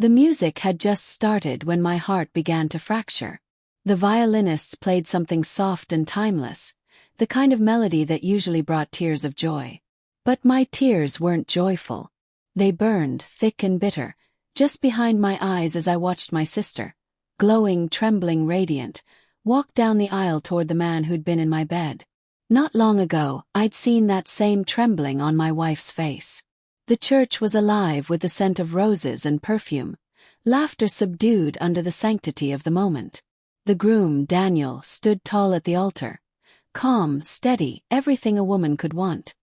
The music had just started when my heart began to fracture. The violinists played something soft and timeless, the kind of melody that usually brought tears of joy. But my tears weren't joyful. They burned, thick and bitter, just behind my eyes as I watched my sister, glowing, trembling, radiant, walk down the aisle toward the man who'd been in my bed. Not long ago, I'd seen that same trembling on my wife's face. The church was alive with the scent of roses and perfume, laughter subdued under the sanctity of the moment. The groom, Daniel, stood tall at the altar, calm, steady, everything a woman could want.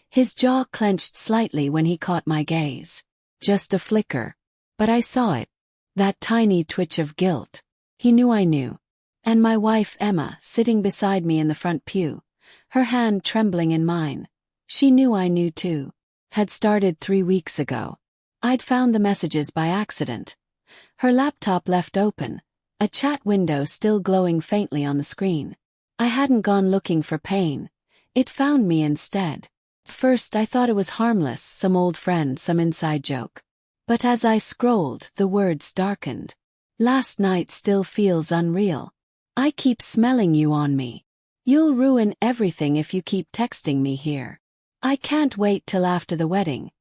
His jaw clenched slightly when he caught my gaze. Just a flicker. But I saw it. That tiny twitch of guilt. He knew I knew. And my wife Emma, sitting beside me in the front pew, her hand trembling in mine. She knew I knew too. Had started 3 weeks ago. I'd found the messages by accident. Her laptop left open, a chat window still glowing faintly on the screen. I hadn't gone looking for pain. It found me instead. First I thought it was harmless, some old friend, some inside joke. But as I scrolled, the words darkened. Last night still feels unreal. I keep smelling you on me. You'll ruin everything if you keep texting me here. I can't wait till after the wedding.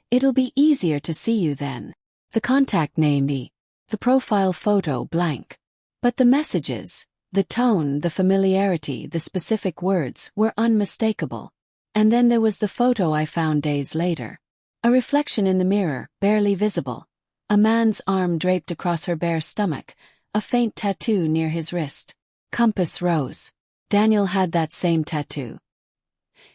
It'll be easier to see you then. The contact name the profile photo blank. But the messages, the tone, the familiarity, the specific words were unmistakable. And then there was the photo I found days later. A reflection in the mirror, barely visible. A man's arm draped across her bare stomach, a faint tattoo near his wrist. Compass rose. Daniel had that same tattoo.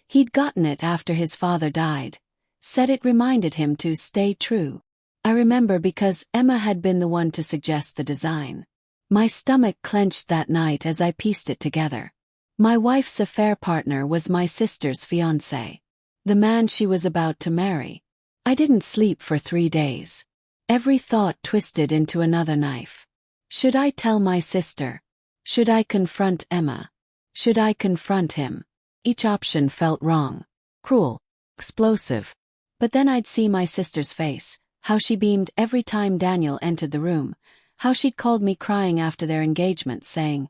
He'd gotten it after his father died. Said it reminded him to stay true. I remember because Emma had been the one to suggest the design. My stomach clenched that night as I pieced it together. My wife's affair partner was my sister's fiancé. The man she was about to marry. I didn't sleep for 3 days. Every thought twisted into another knife. Should I tell my sister? Should I confront Emma? Should I confront him? Each option felt wrong. Cruel. Explosive. But then I'd see my sister's face, how she beamed every time Daniel entered the room, how she'd called me crying after their engagement, saying,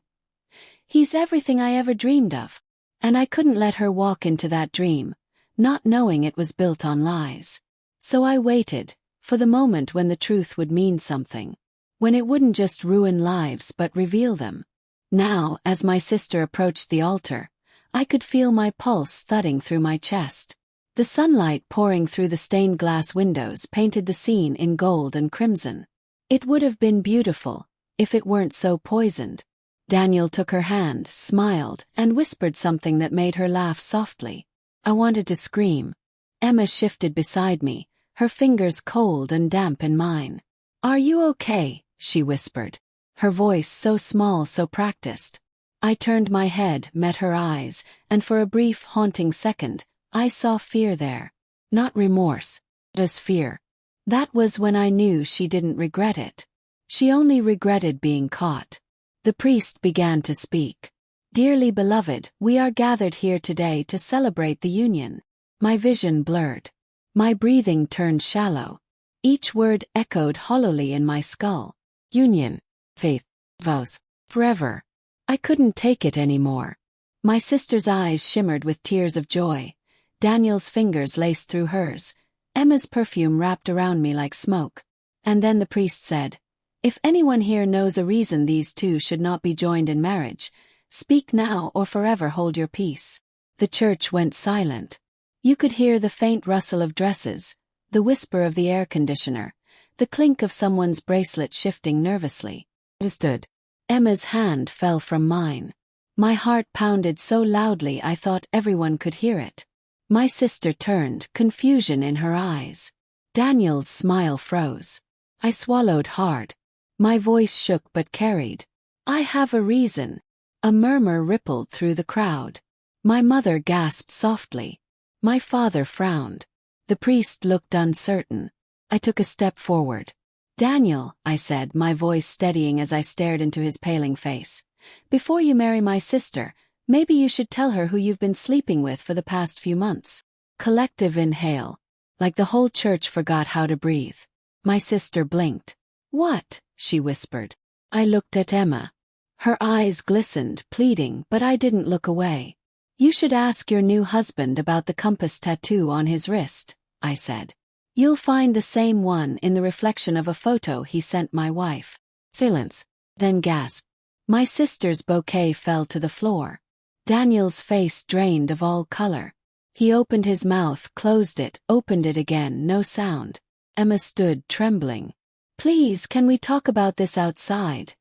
"He's everything I ever dreamed of." And I couldn't let her walk into that dream, not knowing it was built on lies. So I waited, for the moment when the truth would mean something. When it wouldn't just ruin lives but reveal them. Now, as my sister approached the altar, I could feel my pulse thudding through my chest. The sunlight pouring through the stained glass windows painted the scene in gold and crimson. It would have been beautiful, if it weren't so poisoned. Daniel took her hand, smiled, and whispered something that made her laugh softly. I wanted to scream. Emma shifted beside me, her fingers cold and damp in mine. "Are you okay?" she whispered. Her voice so small, so practiced. I turned my head, met her eyes, and for a brief, haunting second, I saw fear there. Not remorse, just fear. That was when I knew she didn't regret it. She only regretted being caught. The priest began to speak. "Dearly beloved, we are gathered here today to celebrate the union." My vision blurred. My breathing turned shallow. Each word echoed hollowly in my skull. Union, faith, vows, forever. I couldn't take it anymore. My sister's eyes shimmered with tears of joy. Daniel's fingers laced through hers. Emma's perfume wrapped around me like smoke. And then the priest said, "If anyone here knows a reason these two should not be joined in marriage, speak now or forever hold your peace." The church went silent. You could hear the faint rustle of dresses, the whisper of the air conditioner, the clink of someone's bracelet shifting nervously. I stood. Emma's hand fell from mine. My heart pounded so loudly I thought everyone could hear it. My sister turned, confusion in her eyes. Daniel's smile froze. I swallowed hard. My voice shook but carried. "I have a reason." A murmur rippled through the crowd. My mother gasped softly. My father frowned. The priest looked uncertain. I took a step forward. "Daniel," I said, my voice steadying as I stared into his paling face, "before you marry my sister, maybe you should tell her who you've been sleeping with for the past few months." Collective inhale. Like the whole church forgot how to breathe. My sister blinked. What? She whispered. I looked at Emma. Her eyes glistened, pleading, but I didn't look away. You should ask your new husband about the compass tattoo on his wrist, I said. You'll find the same one in the reflection of a photo he sent my wife. Silence. Then gasp. My sister's bouquet fell to the floor. Daniel's face drained of all color. He opened his mouth, closed it, opened it again, no sound. Emma stood, trembling. Please, can we talk about this outside?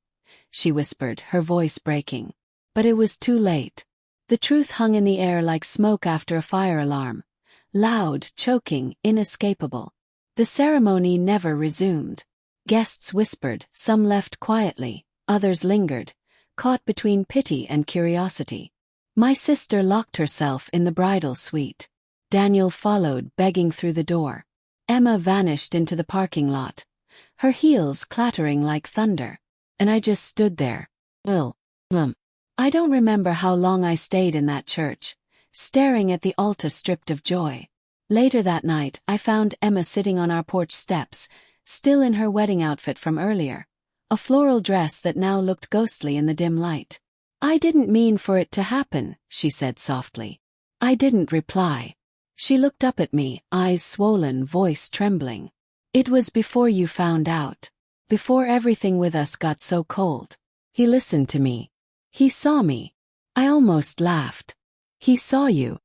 She whispered, her voice breaking. But it was too late. The truth hung in the air like smoke after a fire alarm. Loud, choking, inescapable. The ceremony never resumed. Guests whispered, some left quietly, others lingered, caught between pity and curiosity. My sister locked herself in the bridal suite. Daniel followed, begging through the door. Emma vanished into the parking lot, her heels clattering like thunder. And I just stood there. I don't remember how long I stayed in that church, staring at the altar stripped of joy. Later that night, I found Emma sitting on our porch steps, still in her wedding outfit from earlier, a floral dress that now looked ghostly in the dim light. I didn't mean for it to happen, she said softly. I didn't reply. She looked up at me, eyes swollen, voice trembling. It was before you found out. Before everything with us got so cold. He listened to me. He saw me. I almost laughed. He saw you.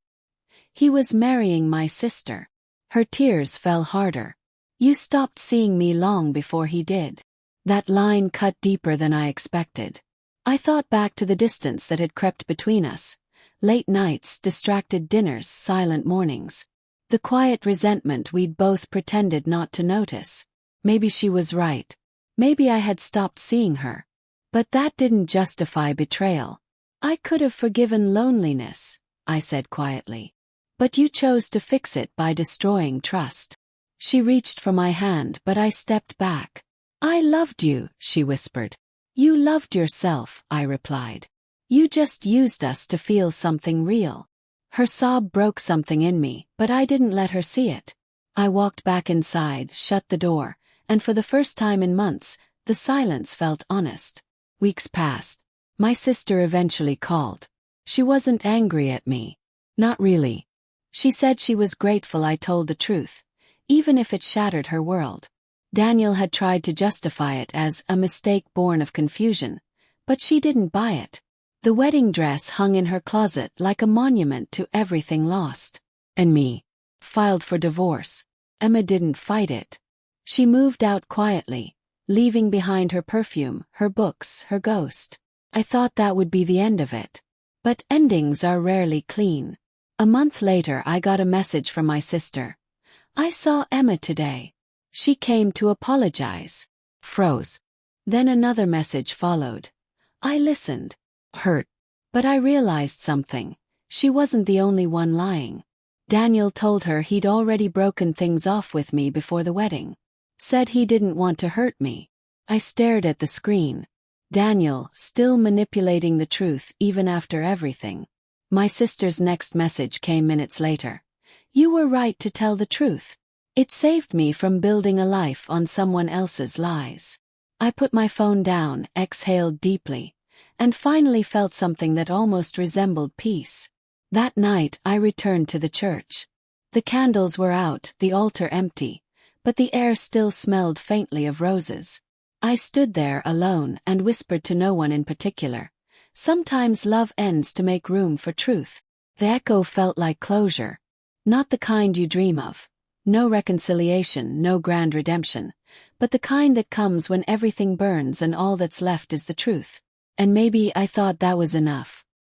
He was marrying my sister. Her tears fell harder. You stopped seeing me long before he did. That line cut deeper than I expected. I thought back to the distance that had crept between us. Late nights, distracted dinners, silent mornings. The quiet resentment we'd both pretended not to notice. Maybe she was right. Maybe I had stopped seeing her. But that didn't justify betrayal. I could have forgiven loneliness, I said quietly. But you chose to fix it by destroying trust. She reached for my hand, but I stepped back. I loved you, she whispered. You loved yourself, I replied. You just used us to feel something real. Her sob broke something in me, but I didn't let her see it. I walked back inside, shut the door, and for the first time in months, the silence felt honest. Weeks passed. My sister eventually called. She wasn't angry at me. Not really. She said she was grateful I told the truth, even if it shattered her world. Daniel had tried to justify it as a mistake born of confusion, but she didn't buy it. The wedding dress hung in her closet like a monument to everything lost. And me. Filed for divorce. Emma didn't fight it. She moved out quietly, leaving behind her perfume, her books, her ghost. I thought that would be the end of it. But endings are rarely clean. A month later I got a message from my sister. I saw Emma today. She came to apologize. Froze. Then another message followed. I listened. Hurt. But I realized something. She wasn't the only one lying. Daniel told her he'd already broken things off with me before the wedding. Said he didn't want to hurt me. I stared at the screen. Daniel, still manipulating the truth even after everything. My sister's next message came minutes later. You were right to tell the truth. It saved me from building a life on someone else's lies. I put my phone down, exhaled deeply, and finally felt something that almost resembled peace. That night I returned to the church. The candles were out, the altar empty, but the air still smelled faintly of roses. I stood there alone and whispered to no one in particular. Sometimes love ends to make room for truth. The echo felt like closure. Not the kind you dream of. No reconciliation, no grand redemption, but the kind that comes when everything burns and all that's left is the truth. And maybe I thought that was enough.